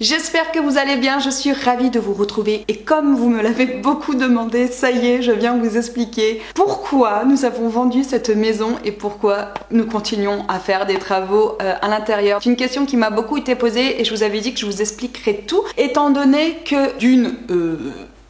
J'espère que vous allez bien, je suis ravie de vous retrouver et comme vous me l'avez beaucoup demandé, ça y est, je viens vous expliquer pourquoi nous avons vendu cette maison et pourquoi nous continuons à faire des travaux à l'intérieur. C'est une question qui m'a beaucoup été posée et je vous avais dit que je vous expliquerais tout, étant donné que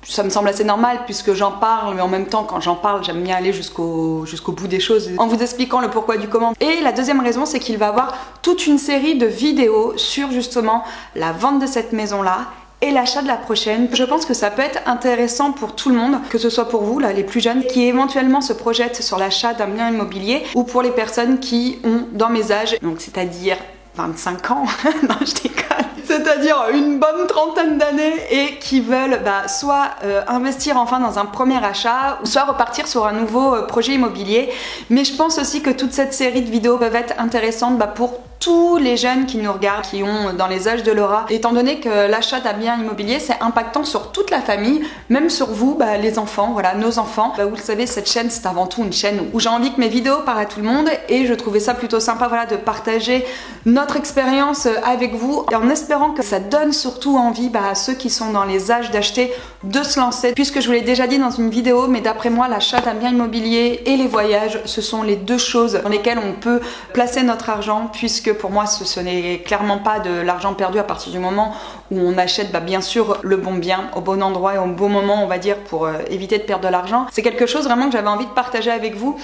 ça me semble assez normal puisque j'en parle, mais en même temps quand j'en parle j'aime bien aller jusqu'au bout des choses en vous expliquant le pourquoi du comment. Et la deuxième raison, c'est qu'il va y avoir toute une série de vidéos sur justement la vente de cette maison là et l'achat de la prochaine. Je pense que ça peut être intéressant pour tout le monde, que ce soit pour vous là les plus jeunes qui éventuellement se projettent sur l'achat d'un bien immobilier ou pour les personnes qui ont dans mes âges, donc c'est-à-dire 25 ans, non je déconne, c'est-à-dire une bonne trentaine d'années et qui veulent soit investir enfin dans un premier achat ou soit repartir sur un nouveau projet immobilier. Mais je pense aussi que toute cette série de vidéos peuvent être intéressantes pour tous les jeunes qui nous regardent, qui ont dans les âges de Laura, étant donné que l'achat d'un bien immobilier c'est impactant sur toute la famille, même sur vous, les enfants, voilà, nos enfants. Vous le savez, cette chaîne c'est avant tout une chaîne où j'ai envie que mes vidéos parlent à tout le monde et je trouvais ça plutôt sympa, voilà, de partager notre expérience avec vous et en espérant que ça donne surtout envie à ceux qui sont dans les âges d'acheter de se lancer, puisque je vous l'ai déjà dit dans une vidéo, mais d'après moi l'achat d'un bien immobilier et les voyages ce sont les deux choses dans lesquelles on peut placer notre argent, puisque pour moi ce n'est clairement pas de l'argent perdu à partir du moment où on achète bien sûr le bon bien au bon endroit et au bon moment, on va dire, pour éviter de perdre de l'argent. C'est quelque chose vraiment que j'avais envie de partager avec vous,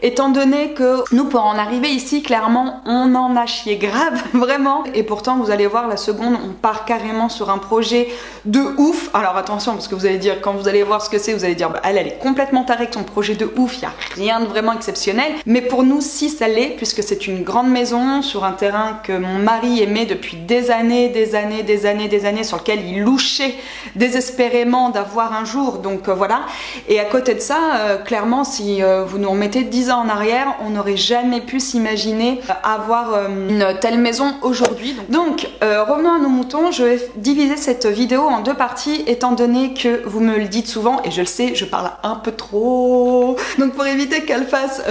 étant donné que nous, pour en arriver ici, clairement on en a chié grave, vraiment, et pourtant vous allez voir, la seconde on part carrément sur un projet de ouf. Alors attention, parce que vous allez dire, quand vous allez voir ce que c'est, vous allez dire elle est complètement tarée avec son projet de ouf, il n'y a rien de vraiment exceptionnel, mais pour nous si ça l'est, puisque c'est une grande maison sur un terrain que mon mari aimait depuis des années, sur lequel il louchait désespérément d'avoir un jour, donc voilà. Et à côté de ça, clairement si vous nous remettez 10 ans en arrière, on n'aurait jamais pu s'imaginer avoir une telle maison aujourd'hui. Donc revenons à nos moutons, je vais diviser cette vidéo en deux parties, étant donné que vous me le dites souvent, et je le sais, je parle un peu trop, donc pour éviter qu'elle fasse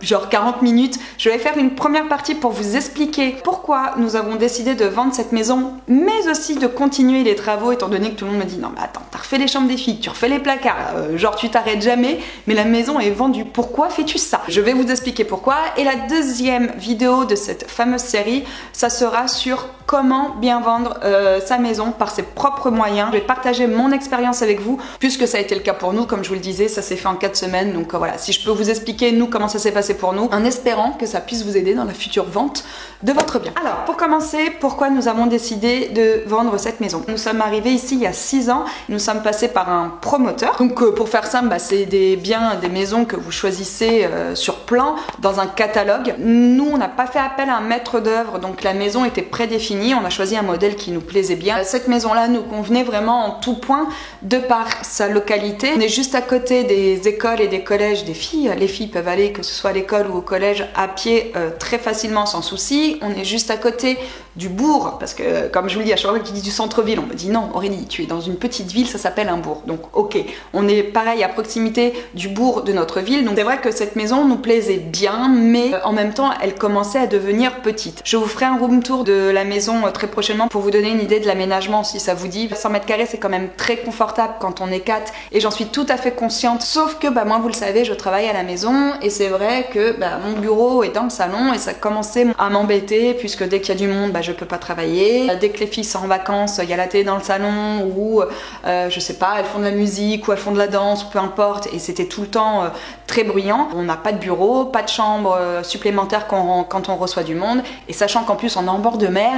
genre 40 minutes, je vais faire une première partie pour vous expliquer pourquoi nous avons décidé de vendre cette maison, mais aussi de continuer les travaux, étant donné que tout le monde me dit non mais attends, t'as refait les chambres des filles, tu refais les placards, genre tu t'arrêtes jamais, mais la maison est vendue, pourquoi fais-tu ça? Je vais vous expliquer pourquoi. Et la deuxième vidéo de cette fameuse série, ça sera sur comment bien vendre sa maison par ses propres moyens. Je vais partager mon expérience avec vous, puisque ça a été le cas pour nous, comme je vous le disais, ça s'est fait en 4 semaines, donc voilà, si je peux vous expliquer nous comment ça s'est passé pour nous, en espérant que ça puisse vous aider dans la future vente de votre bien. Alors pour commencer, pourquoi nous avons décidé de vendre cette maison? Nous sommes arrivés ici il y a 6 ans, nous sommes passés par un promoteur, donc pour faire simple, c'est des biens, des maisons que vous choisissez sur plan dans un catalogue. Nous on n'a pas fait appel à un maître d'œuvre, donc la maison était prédéfinie, on a choisi un modèle qui nous plaisait bien. Cette maison là nous convenait vraiment en tout point de par sa localité. On est juste à côté des écoles et des collèges des filles, les filles peuvent aller que ce soit à l'école ou au collège à pied très facilement sans souci. On est juste à côté du bourg, parce que comme je vous le dis à chaque fois que je dis du centre-ville, on me dit non Aurélie, tu es dans une petite ville, ça s'appelle un bourg, donc ok, on est pareil à proximité du bourg de notre ville, donc c'est vrai que cette maison nous plaisait bien, mais en même temps elle commençait à devenir petite. Je vous ferai un room tour de la maison très prochainement pour vous donner une idée de l'aménagement si ça vous dit. 100 mètres carrés c'est quand même très confortable quand on est 4 et j'en suis tout à fait consciente, sauf que moi vous le savez, je travaille à la maison et c'est vrai que mon bureau est dans le salon et ça commençait à m'embêter puisque dès qu'il y a du monde je peux pas travailler. Dès que les filles sont en vacances, il y a la télé dans le salon ou je sais pas, elles font de la musique ou elles font de la danse ou peu importe, et c'était tout le temps très bruyant. On n'a pas de bureau, pas de chambre supplémentaire quand on reçoit du monde, et sachant qu'en plus on est en bord de mer,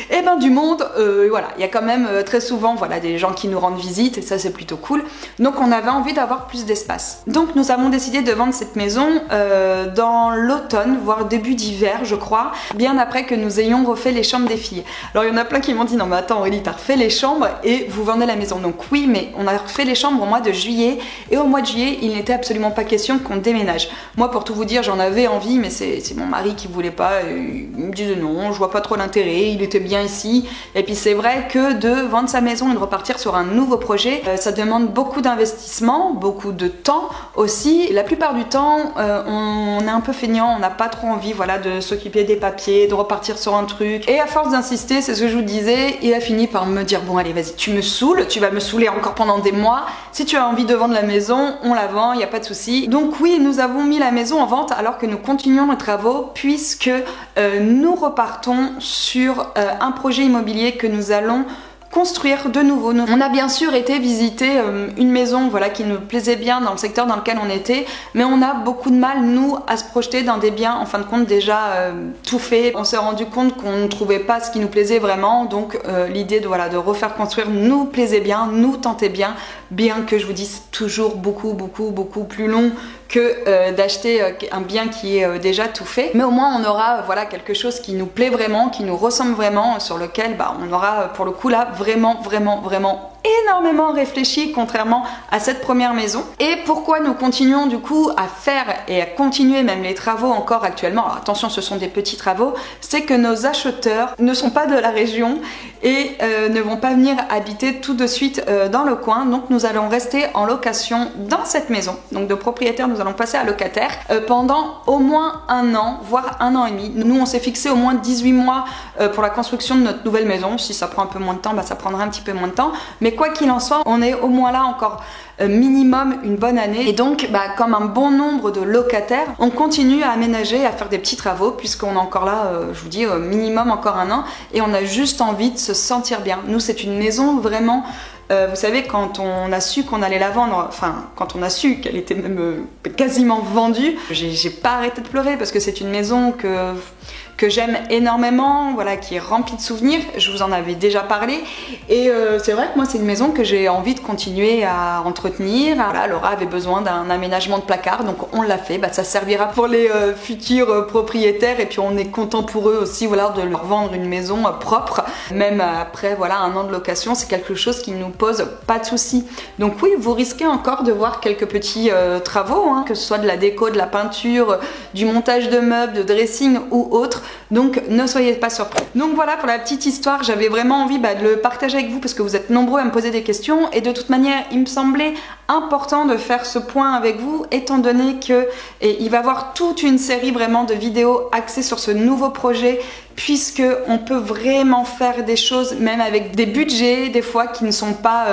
et du monde, voilà, il y a quand même très souvent des gens qui nous rendent visite et ça c'est plutôt cool. Donc on avait envie d'avoir plus d'espace. Donc nous avons décidé de vendre cette maison dans l'automne, voire début d'hiver je crois, bien après que nous ayons refait les chambres des filles. Alors il y en a plein qui m'ont dit non mais attends Aurélie, t'as refait les chambres et vous vendez la maison. Donc oui, mais on a refait les chambres au mois de juillet et au mois de juillet il n'était absolument pas question qu'on déménage. Moi pour tout vous dire j'en avais envie, mais c'est mon mari qui voulait pas, il me disait non, je vois pas trop l'intérêt, il était bien ici. Et puis c'est vrai que de vendre sa maison et de repartir sur un nouveau projet, ça demande beaucoup d'investissement, beaucoup de temps aussi. La plupart du temps on est un peu feignant, on n'a pas trop envie de s'occuper des papiers, de repartir sur un truc et à à force d'insister, c'est ce que je vous disais, il a fini par me dire bon allez vas-y, tu me saoules, tu vas me saouler encore pendant des mois, si tu as envie de vendre la maison, on la vend, il n'y a pas de souci. Donc oui, nous avons mis la maison en vente alors que nous continuons les travaux puisque nous repartons sur un projet immobilier que nous allons construire de nouveau. On a bien sûr été visiter une maison voilà, qui nous plaisait bien dans le secteur dans lequel on était, mais on a beaucoup de mal, nous, à se projeter dans des biens en fin de compte déjà tout fait. On s'est rendu compte qu'on ne trouvait pas ce qui nous plaisait vraiment, donc l'idée de, voilà, de refaire construire nous plaisait bien, nous tentait bien que je vous dise toujours beaucoup plus long que d'acheter un bien qui est déjà tout fait. Mais au moins on aura voilà, quelque chose qui nous plaît vraiment, qui nous ressemble vraiment, sur lequel on aura pour le coup là vraiment énormément réfléchi contrairement à cette première maison. Et pourquoi nous continuons du coup à faire et à continuer même les travaux encore actuellement, alors attention ce sont des petits travaux, c'est que nos acheteurs ne sont pas de la région et ne vont pas venir habiter tout de suite dans le coin, donc nous allons rester en location dans cette maison. Donc de propriétaire nous allons passer à locataire pendant au moins 1 an, voire 1 an et demi. Nous on s'est fixé au moins 18 mois pour la construction de notre nouvelle maison. Si ça prend un peu moins de temps, ça prendra un petit peu moins de temps, mais quoi qu'il en soit, on est au moins là encore minimum une bonne année. Et donc, comme un bon nombre de locataires, on continue à aménager, à faire des petits travaux, puisqu'on est encore là, je vous dis, minimum encore 1 an, et on a juste envie de se sentir bien. Nous, c'est une maison vraiment... vous savez, quand on a su qu'on allait la vendre, enfin, quand on a su qu'elle était même quasiment vendue, j'ai pas arrêté de pleurer, parce que c'est une maison que j'aime énormément, voilà, qui est remplie de souvenirs. Je vous en avais déjà parlé et c'est vrai que moi c'est une maison que j'ai envie de continuer à entretenir. Voilà, Laura avait besoin d'un aménagement de placard, donc on l'a fait. Ça servira pour les futurs propriétaires et puis on est content pour eux aussi, voilà, de leur vendre une maison propre. Même après voilà 1 an de location, c'est quelque chose qui nous pose pas de soucis. Donc oui, vous risquez encore de voir quelques petits travaux, hein, que ce soit de la déco, de la peinture, du montage de meubles, de dressing ou autre. Donc ne soyez pas surpris. Donc voilà pour la petite histoire, j'avais vraiment envie de le partager avec vous parce que vous êtes nombreux à me poser des questions et de toute manière il me semblait important de faire ce point avec vous étant donné que il va y avoir toute une série vraiment de vidéos axées sur ce nouveau projet puisque on peut vraiment faire des choses même avec des budgets des fois qui ne sont pas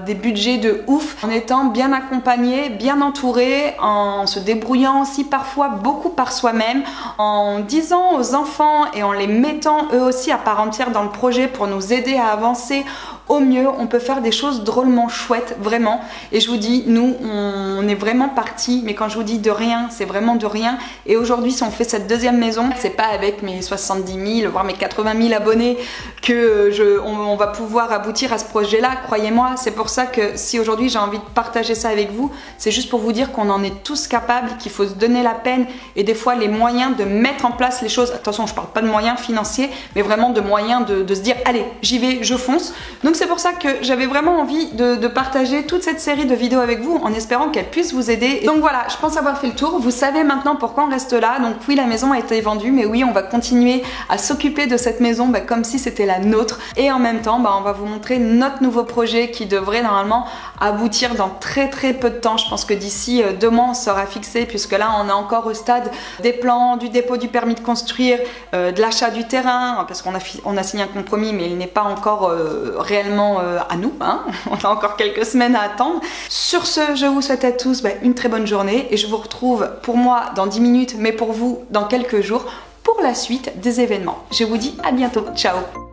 des budgets de ouf, en étant bien accompagné, bien entouré, en se débrouillant aussi parfois beaucoup par soi-même, en disant aux enfants et en les mettant eux aussi à part entière dans le projet pour nous aider à avancer au mieux. On peut faire des choses drôlement chouettes, vraiment. Et je vous dis, nous, on est vraiment partis, mais quand je vous dis de rien, c'est vraiment de rien. Et aujourd'hui, si on fait cette deuxième maison, c'est pas avec mes 70 000, voire mes 80 000 abonnés que on va pouvoir aboutir à ce projet-là. Croyez-moi, c'est pour ça que si aujourd'hui j'ai envie de partager ça avec vous, c'est juste pour vous dire qu'on en est tous capables, qu'il faut se donner la peine et des fois les moyens de mettre en place les choses. Attention, je parle pas de moyens financiers, mais vraiment de moyens de se dire, allez, j'y vais, je fonce. Donc c'est pour ça que j'avais vraiment envie de partager toute cette série de vidéos avec vous en espérant qu'elle puisse vous aider. Donc voilà, je pense avoir fait le tour. Vous savez maintenant pourquoi on reste là. Donc oui, la maison a été vendue, mais oui, on va continuer à s'occuper de cette maison comme si c'était la nôtre. Et en même temps, on va vous montrer notre nouveau projet qui devrait normalement aboutir dans très peu de temps. Je pense que d'ici 2 mois, on sera fixé puisque là, on est encore au stade des plans, du dépôt du permis de construire, de l'achat du terrain, parce qu'on a signé un compromis, mais il n'est pas encore réellement à nous, hein. On a encore quelques semaines à attendre. Sur ce, je vous souhaite à tous une très bonne journée et je vous retrouve pour moi dans 10 minutes, mais pour vous dans quelques jours pour la suite des événements. Je vous dis à bientôt. Ciao!